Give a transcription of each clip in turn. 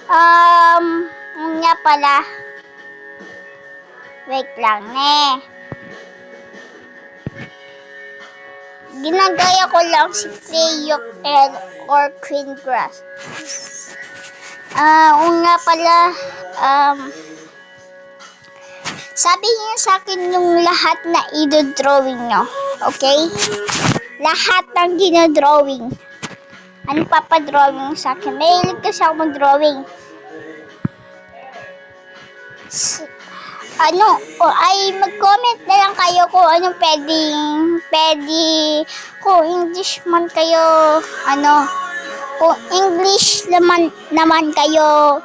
Yun nga pala. Wait lang, Ginagaya ko lang si Crayoc or Queen Grass. Nga pala, sabi niyo sa akin yung lahat na i-drawing nyo. Okay? Lahat ng ginodrawing. Ano papadrawing sa akin? Mahilig kasi ako mag-drawing. Mag-comment na lang kayo kung anong pwede, kung English man kayo, kung English naman kayo,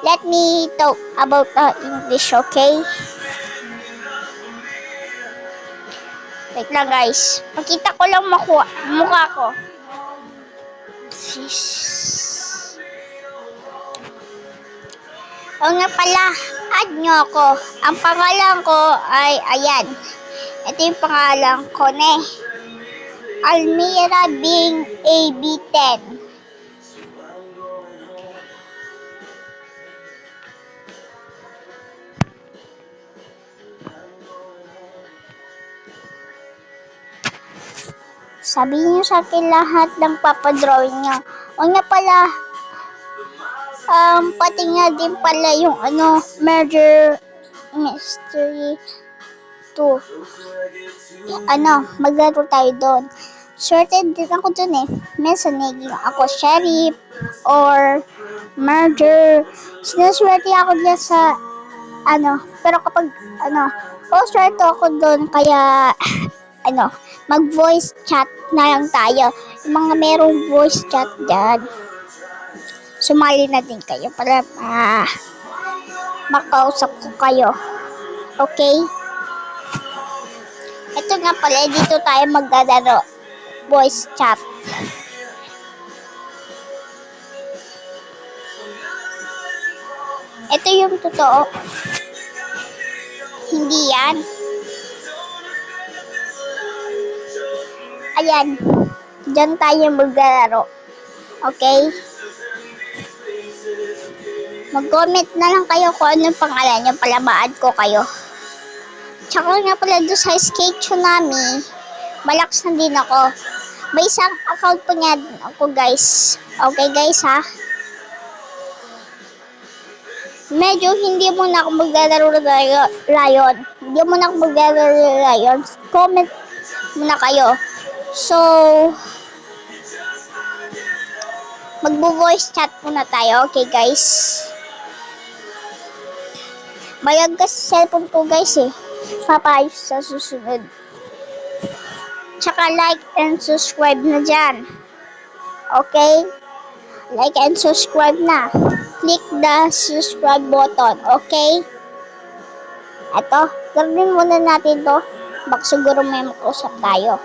let me talk about English, okay? Wait lang guys, makita ko lang mukha ko. Nga pala, add nyo ako. Ang pangalan ko ay, ayan. Ito yung pangalan ko, Almira Bing AB10. Sabihin nyo sa akin lahat ng papadrawing nyo. Nga pala, pati nga din pala yung Murder Mystery 2. Maglaro tayo doon. Sorted din ako doon Minsan naging ako sheriff or murder. Sinaswerte ako dyan sa pero kapag swerte ako doon kaya mag-voice chat na lang tayo. Yung mga merong voice chat dyan, sumali na din kayo para makausap ko kayo. Okay? Ito nga pala, dito tayo magdadaro. Voice chat. Ito yung totoo. Hindi yan. Ayan. Diyan tayo magdadaro. Okay? Mag-comment na lang kayo kung anong pangalan nyo pala ma-add ko kayo. Tsaka nga pala doon sa Skate Tsunami, malakas na din ako. May isang account po niya ako guys. Okay guys ha? Medyo hindi mo na ako maglalaro Lion. Hindi mo na ako maglalaro Lion. Comment muna kayo. So, magbo-voice chat muna tayo. Okay guys? Bayag kasi cellphone ko guys Papayos sa susunod. Tsaka like and subscribe na dyan. Okay? Like and subscribe na. Click the subscribe button. Okay? Eto, gawin muna natin to. Baka siguro may makusap tayo.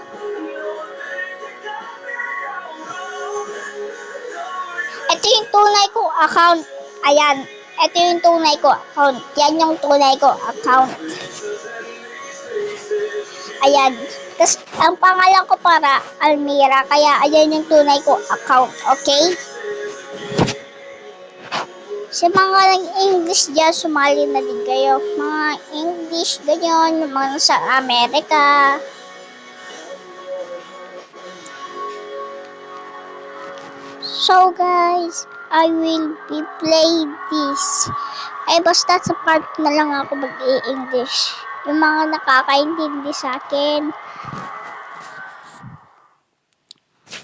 Ito yung tunay kong account. Ayan. Ito yung tunay ko account. Yan yung tunay ko account. Ayan. Tapos, ang pangalan ko para Almira. Kaya, ayan yung tunay ko account. Okay? Sa mga English dyan, sumali na din kayo. Mga English, ganyan. Mga sa Amerika. So, guys, I will be playing this. Basta sa part na lang ako mag-i-English. Yung mga nakakaintindi sa akin.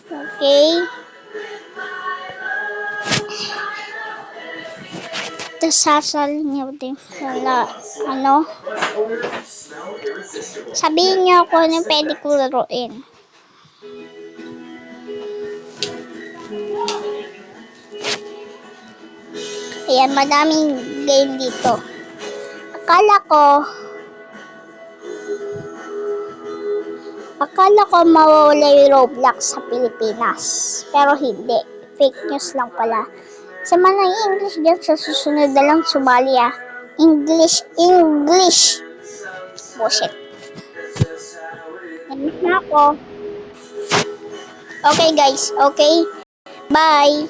Okay? Tapos sasalin niyo din wala, sabihin niyo ako anong pwede ko laruin. Ayan, madaming game dito. Akala ko mawawala yung Roblox sa Pilipinas. Pero hindi. Fake news lang pala. Sa mga English dyan, sa susunod na lang sumali English. Bullshit. Nandito na ako. Okay guys, okay? Bye!